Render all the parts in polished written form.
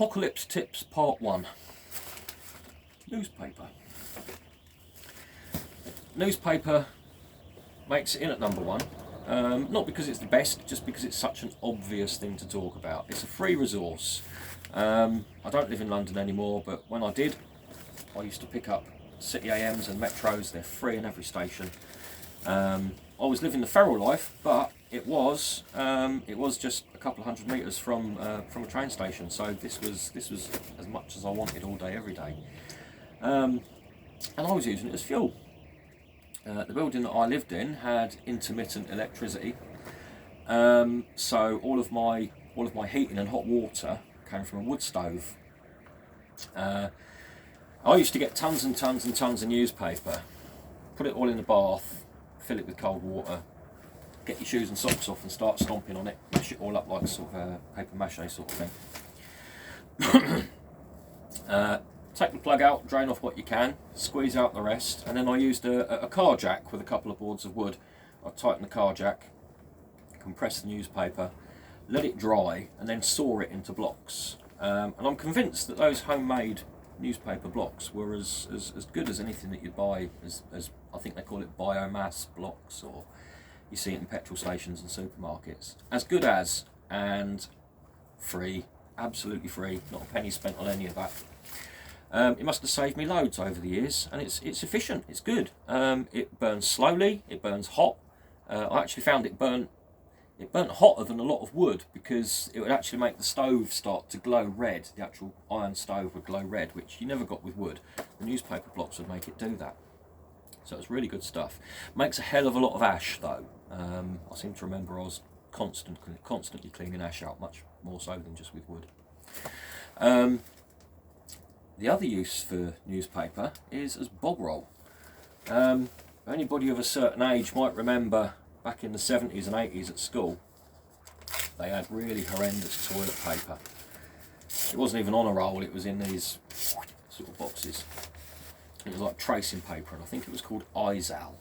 Apocalypse Tips Part 1. Newspaper. Newspaper makes it in at number 1. Not because it's the best, just because it's such an obvious thing to talk about. It's a free resource. I don't live in London anymore, but when I did, I used to pick up City AMs and Metros. They're free in every station. I was living the feral life, but it was just a couple of hundred metres from a train station. So this was as much as I wanted all day, every day. And I was using it as fuel. The building that I lived in had intermittent electricity, so all of my heating and hot water came from a wood stove. I used to get tons and tons and tons of newspaper, put it all in the bath, fill it with cold water, get your shoes and socks off and start stomping on it, mash it all up like sort of a paper mache sort of thing. Take the plug out, drain off what you can, squeeze out the rest, and then I used a car jack with a couple of boards of wood. I tightened the car jack, compressed the newspaper, let it dry, and then saw it into blocks. And I'm convinced that those homemade newspaper blocks were as good as anything that you'd buy, as I think they call it biomass blocks, or you see it in petrol stations and supermarkets. As good as, and free, absolutely free, not a penny spent on any of that. It must have saved me loads over the years, and it's efficient, it's good. It burns slowly, it burns hot. I actually found it burnt hotter than a lot of wood, because it would actually make the stove start to glow red. The actual iron stove would glow red, which you never got with wood. The newspaper blocks would make it do that. So it's really good stuff. Makes a hell of a lot of ash though. I seem to remember I was constantly cleaning ash out, much more so than just with wood. The other use for newspaper is as bog roll. Anybody of a certain age might remember back in the 70s and 80s at school, they had really horrendous toilet paper. It wasn't even on a roll, it was in these sort of boxes. It was like tracing paper, and I think it was called Izal,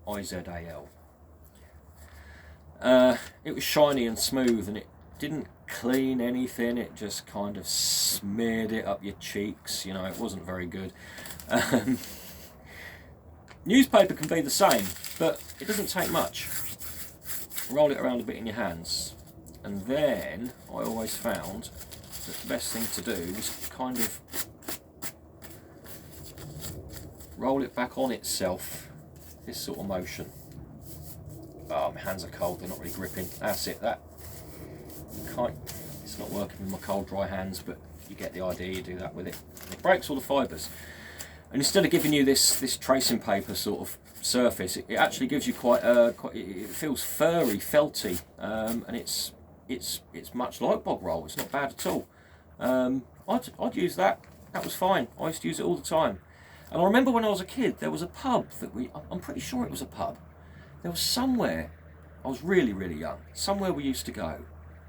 I-Z-A-L. It was shiny and smooth, and it didn't clean anything, it just kind of smeared it up your cheeks, you know, it wasn't very good. Newspaper can be the same, but it doesn't take much. Roll it around a bit in your hands, and then I always found that the best thing to do was kind of roll it back on itself, this sort of motion. Oh, my hands are cold, they're not really gripping. That's it, it's not working with my cold dry hands, but you get the idea, you do that with it. It breaks all the fibres. And instead of giving you this tracing paper sort of surface, it actually gives you it feels furry, felty, and it's much like bog roll. It's not bad at all. I'd use that. That was fine. I used to use it all the time. And I remember when I was a kid, there was a pub I'm pretty sure it was a pub. There was somewhere, I was really, really young, somewhere we used to go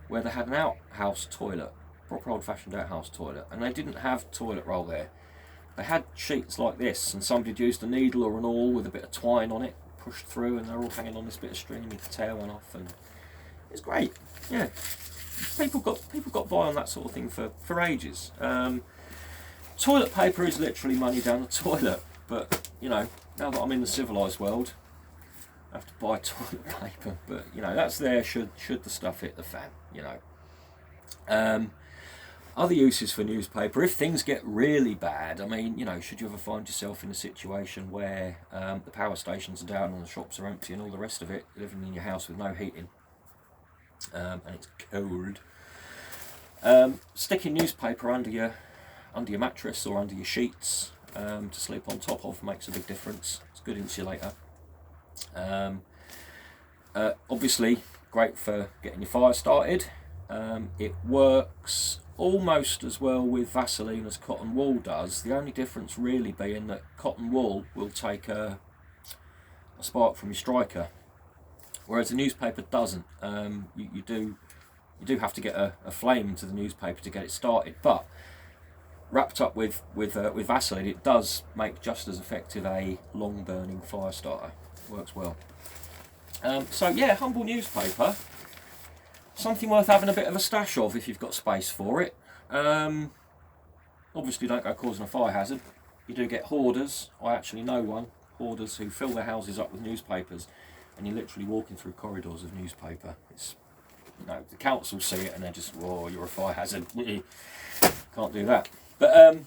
where they had an outhouse toilet, proper old-fashioned outhouse toilet, and they didn't have toilet roll there. They had sheets like this, and somebody'd used a needle or an awl with a bit of twine on it, pushed through, and they're all hanging on this bit of string, and you could tear one off, and it's great. Yeah, people got by on that sort of thing for ages. Toilet paper is literally money down the toilet, but you know, now that I'm in the civilised world, I have to buy toilet paper. But you know, that's there should the stuff hit the fan. You know. Other uses for newspaper, if things get really bad, I mean, you know, should you ever find yourself in a situation where the power stations are down and the shops are empty and all the rest of it, living in your house with no heating, and it's cold, sticking newspaper under your mattress or under your sheets to sleep on top of makes a big difference. It's a good insulator. Obviously, great for getting your fire started. It works almost as well with Vaseline as cotton wool does. The only difference really being that cotton wool will take a spark from your striker, whereas the newspaper doesn't. You do have to get a flame to the newspaper to get it started, but wrapped up with Vaseline, it does make just as effective a long burning fire starter. Works well. So yeah, humble newspaper. Something worth having a bit of a stash of if you've got space for it. Obviously don't go causing a fire hazard. You do get hoarders. I actually know one. Hoarders who fill their houses up with newspapers, and you're literally walking through corridors of newspaper. It's, you know, the council see it and they're just, "Whoa, you're a fire hazard." Can't do that. But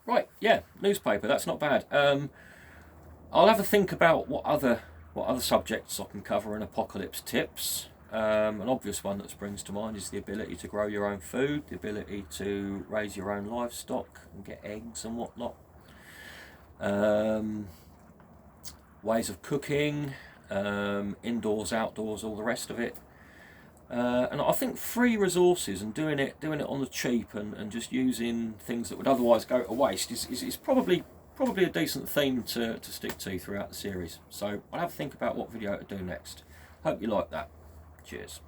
right, yeah, newspaper. That's not bad. I'll have a think about what other subjects I can cover in apocalypse tips. An obvious one that springs to mind is the ability to grow your own food, the ability to raise your own livestock and get eggs and whatnot. Ways of cooking, indoors, outdoors, all the rest of it. And I think free resources and doing it on the cheap and just using things that would otherwise go to waste is probably a decent theme to stick to throughout the series. So I'll have to think about what video to do next. Hope you like that. Cheers.